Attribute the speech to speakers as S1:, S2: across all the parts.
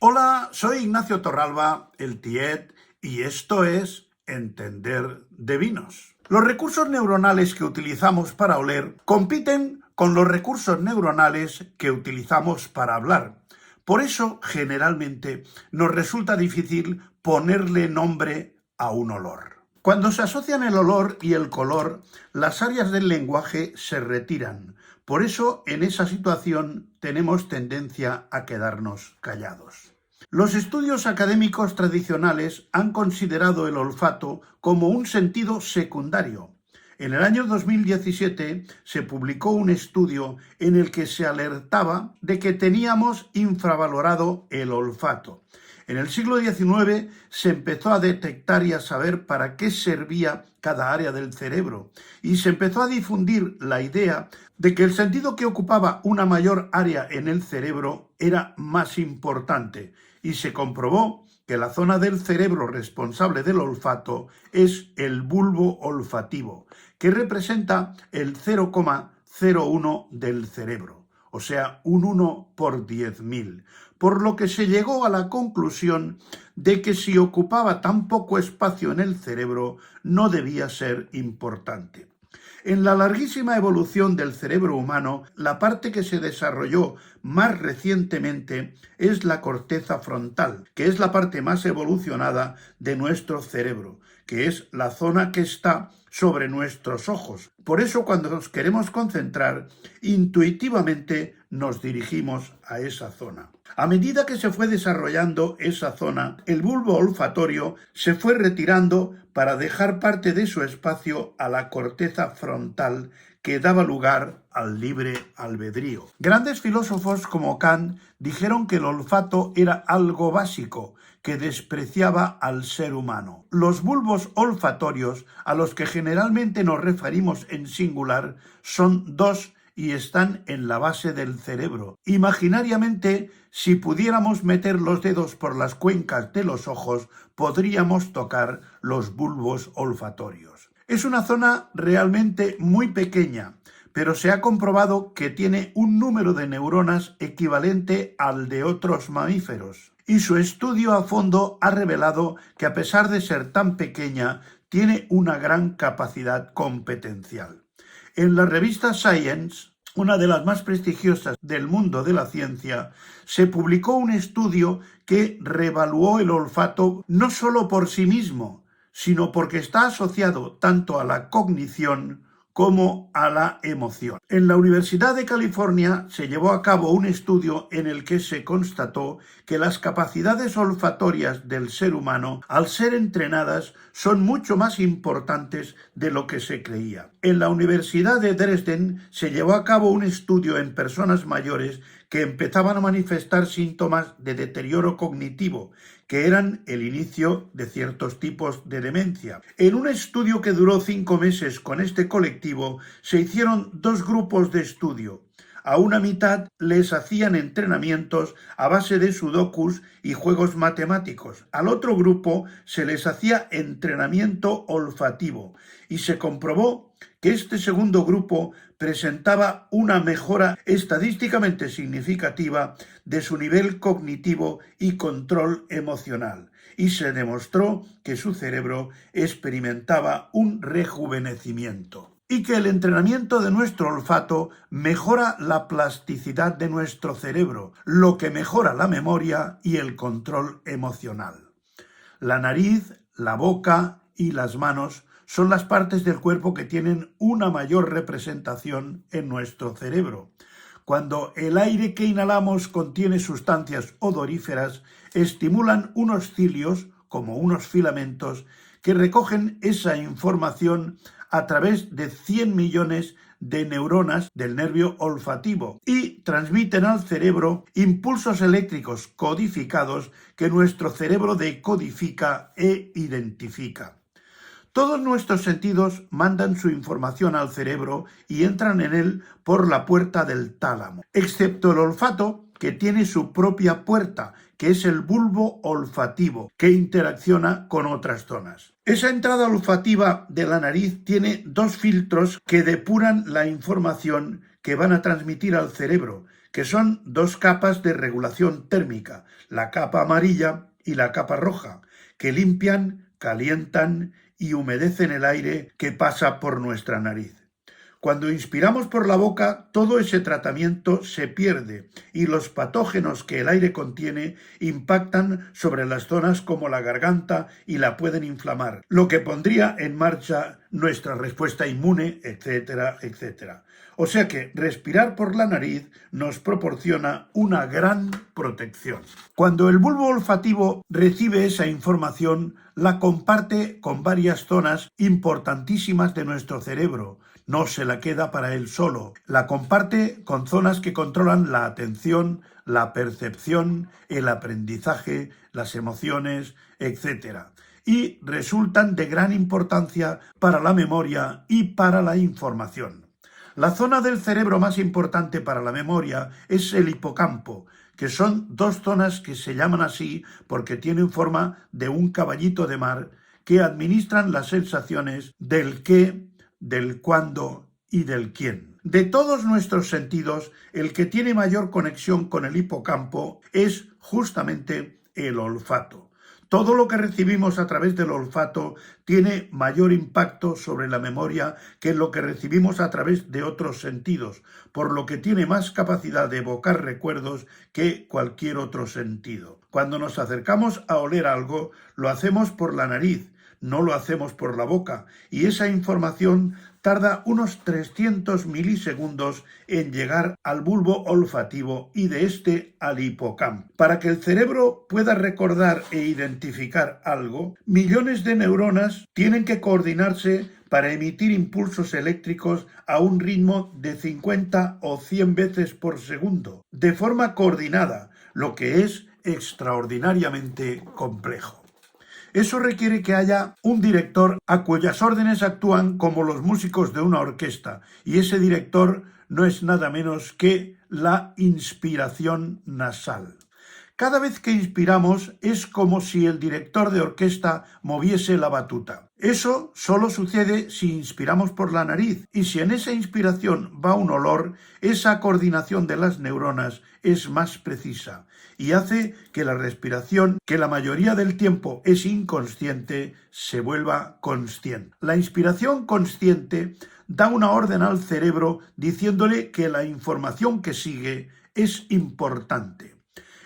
S1: Hola, soy Ignacio Torralba, el Tiet, y esto es Entender de Vinos. Los recursos neuronales que utilizamos para oler compiten con los recursos neuronales que utilizamos para hablar. Por eso, generalmente, nos resulta difícil ponerle nombre a un olor. Cuando se asocian el olor y el color, las áreas del lenguaje se retiran. Por eso, en esa situación, tenemos tendencia a quedarnos callados. Los estudios académicos tradicionales han considerado el olfato como un sentido secundario. En el año 2017 se publicó un estudio en el que se alertaba de que teníamos infravalorado el olfato. En el siglo XIX se empezó a detectar y a saber para qué servía cada área del cerebro y se empezó a difundir la idea de que el sentido que ocupaba una mayor área en el cerebro era más importante y se comprobó que la zona del cerebro responsable del olfato es el bulbo olfativo, que representa el 0,01 del cerebro, o sea, un 1 por 10.000, por lo que se llegó a la conclusión de que si ocupaba tan poco espacio en el cerebro, no debía ser importante. En la larguísima evolución del cerebro humano, la parte que se desarrolló más recientemente es la corteza frontal, que es la parte más evolucionada de nuestro cerebro, que es la zona que está sobre nuestros ojos. Por eso, cuando nos queremos concentrar, intuitivamente nos dirigimos a esa zona. A medida que se fue desarrollando esa zona, el bulbo olfatorio se fue retirando para dejar parte de su espacio a la corteza frontal, que daba lugar al libre albedrío. Grandes filósofos como Kant dijeron que el olfato era algo básico, que despreciaba al ser humano. Los bulbos olfatorios, a los que generalmente nos referimos en singular, son dos y están en la base del cerebro. Imaginariamente, si pudiéramos meter los dedos por las cuencas de los ojos, podríamos tocar los bulbos olfatorios. Es una zona realmente muy pequeña, pero se ha comprobado que tiene un número de neuronas equivalente al de otros mamíferos. Y su estudio a fondo ha revelado que, a pesar de ser tan pequeña, tiene una gran capacidad competencial. En la revista Science, una de las más prestigiosas del mundo de la ciencia, se publicó un estudio que reevaluó el olfato no solo por sí mismo, sino porque está asociado tanto a la cognición como a la emoción. En la Universidad de California se llevó a cabo un estudio en el que se constató que las capacidades olfatorias del ser humano, al ser entrenadas, son mucho más importantes de lo que se creía. En la Universidad de Dresden se llevó a cabo un estudio en personas mayores que empezaban a manifestar síntomas de deterioro cognitivo, que eran el inicio de ciertos tipos de demencia. En un estudio que duró 5 meses con este colectivo, se hicieron 2 grupos de estudio. A una mitad les hacían entrenamientos a base de sudokus y juegos matemáticos. Al otro grupo se les hacía entrenamiento olfativo y se comprobó que este segundo grupo presentaba una mejora estadísticamente significativa de su nivel cognitivo y control emocional, y se demostró que su cerebro experimentaba un rejuvenecimiento. Y que el entrenamiento de nuestro olfato mejora la plasticidad de nuestro cerebro, lo que mejora la memoria y el control emocional. La nariz, la boca y las manos son las partes del cuerpo que tienen una mayor representación en nuestro cerebro. Cuando el aire que inhalamos contiene sustancias odoríferas, estimulan unos cilios, como unos filamentos, que recogen esa información a través de 100 millones de neuronas del nervio olfativo y transmiten al cerebro impulsos eléctricos codificados que nuestro cerebro decodifica e identifica. Todos nuestros sentidos mandan su información al cerebro y entran en él por la puerta del tálamo, excepto el olfato, que tiene su propia puerta, que es el bulbo olfativo, que interacciona con otras zonas. Esa entrada olfativa de la nariz tiene 2 filtros que depuran la información que van a transmitir al cerebro, que son dos capas de regulación térmica, la capa amarilla y la capa roja, que limpian, calientan y humedecen el aire que pasa por nuestra nariz. Cuando inspiramos por la boca, todo ese tratamiento se pierde y los patógenos que el aire contiene impactan sobre las zonas como la garganta y la pueden inflamar, lo que pondría en marcha nuestra respuesta inmune, etcétera, etcétera. O sea que respirar por la nariz nos proporciona una gran protección. Cuando el bulbo olfativo recibe esa información, la comparte con varias zonas importantísimas de nuestro cerebro. No se la queda para él solo. La comparte con zonas que controlan la atención, la percepción, el aprendizaje, las emociones, etc. Y resultan de gran importancia para la memoria y para la información. La zona del cerebro más importante para la memoria es el hipocampo, que son dos zonas que se llaman así porque tienen forma de un caballito de mar que administran las sensaciones del qué, del cuándo y del quién. De todos nuestros sentidos, el que tiene mayor conexión con el hipocampo es justamente el olfato. Todo lo que recibimos a través del olfato tiene mayor impacto sobre la memoria que lo que recibimos a través de otros sentidos, por lo que tiene más capacidad de evocar recuerdos que cualquier otro sentido. Cuando nos acercamos a oler algo, lo hacemos por la nariz, no lo hacemos por la boca, y esa información tarda unos 300 milisegundos en llegar al bulbo olfativo y de este al hipocampo. Para que el cerebro pueda recordar e identificar algo, millones de neuronas tienen que coordinarse para emitir impulsos eléctricos a un ritmo de 50 o 100 veces por segundo, de forma coordinada, lo que es extraordinariamente complejo. Eso requiere que haya un director a cuyas órdenes actúan como los músicos de una orquesta, y ese director no es nada menos que la inspiración nasal. Cada vez que inspiramos es como si el director de orquesta moviese la batuta. Eso solo sucede si inspiramos por la nariz, y si en esa inspiración va un olor, esa coordinación de las neuronas es más precisa y hace que la respiración, que la mayoría del tiempo es inconsciente, se vuelva consciente. La inspiración consciente da una orden al cerebro diciéndole que la información que sigue es importante.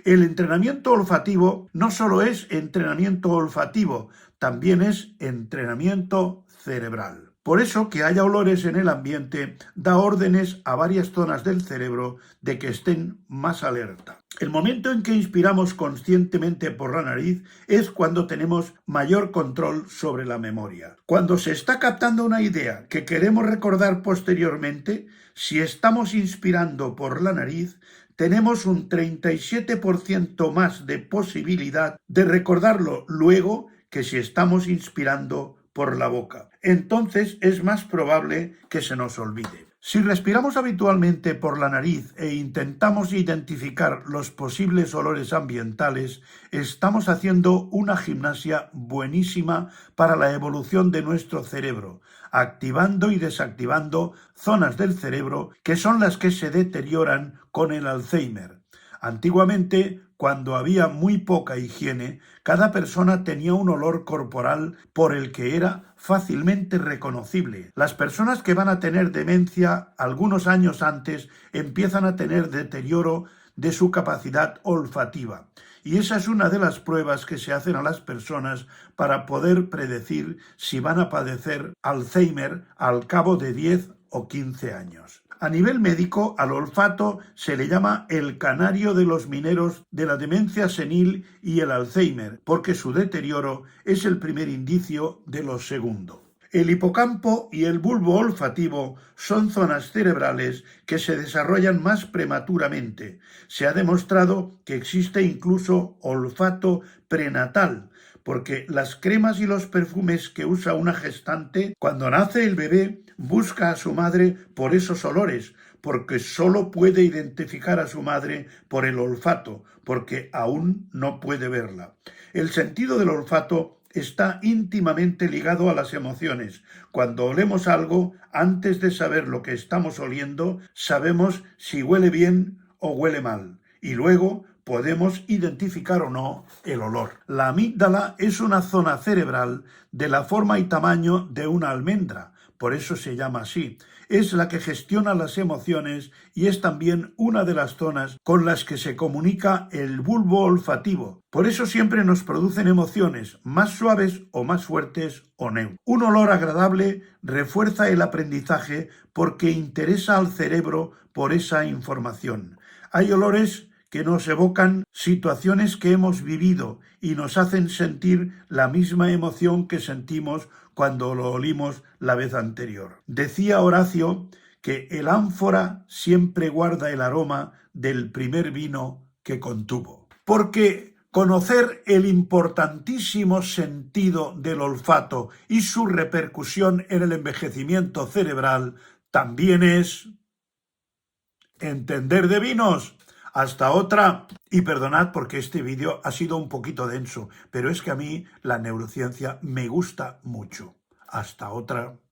S1: El entrenamiento olfativo no solo es entrenamiento olfativo, también es entrenamiento cerebral. Por eso que haya olores en el ambiente da órdenes a varias zonas del cerebro de que estén más alerta. El momento en que inspiramos conscientemente por la nariz es cuando tenemos mayor control sobre la memoria. Cuando se está captando una idea que queremos recordar posteriormente, si estamos inspirando por la nariz, tenemos un 37% más de posibilidad de recordarlo luego que si estamos inspirando por la boca. Entonces es más probable que se nos olvide. Si respiramos habitualmente por la nariz e intentamos identificar los posibles olores ambientales, estamos haciendo una gimnasia buenísima para la evolución de nuestro cerebro, activando y desactivando zonas del cerebro que son las que se deterioran con el Alzheimer. Antiguamente, cuando había muy poca higiene, cada persona tenía un olor corporal por el que era fácilmente reconocible. Las personas que van a tener demencia algunos años antes empiezan a tener deterioro de su capacidad olfativa. Y esa es una de las pruebas que se hacen a las personas para poder predecir si van a padecer Alzheimer al cabo de 10 o 15 años. A nivel médico, al olfato se le llama el canario de los mineros de la demencia senil y el Alzheimer, porque su deterioro es el primer indicio de lo segundo. El hipocampo y el bulbo olfativo son zonas cerebrales que se desarrollan más prematuramente. Se ha demostrado que existe incluso olfato prenatal, porque las cremas y los perfumes que usa una gestante, cuando nace el bebé, busca a su madre por esos olores, porque solo puede identificar a su madre por el olfato, porque aún no puede verla. El sentido del olfato está íntimamente ligado a las emociones. Cuando olemos algo, antes de saber lo que estamos oliendo, sabemos si huele bien o huele mal, y luego podemos identificar o no el olor. La amígdala es una zona cerebral de la forma y tamaño de una almendra, por eso se llama así. Es la que gestiona las emociones y es también una de las zonas con las que se comunica el bulbo olfativo. Por eso siempre nos producen emociones más suaves o más fuertes o neutras. Un olor agradable refuerza el aprendizaje porque interesa al cerebro por esa información. Hay olores que nos evocan situaciones que hemos vivido y nos hacen sentir la misma emoción que sentimos cuando lo olimos la vez anterior. Decía Horacio que el ánfora siempre guarda el aroma del primer vino que contuvo. Porque conocer el importantísimo sentido del olfato y su repercusión en el envejecimiento cerebral también es entender de vinos. Hasta otra. Y perdonad porque este vídeo ha sido un poquito denso, pero es que a mí la neurociencia me gusta mucho. Hasta otra.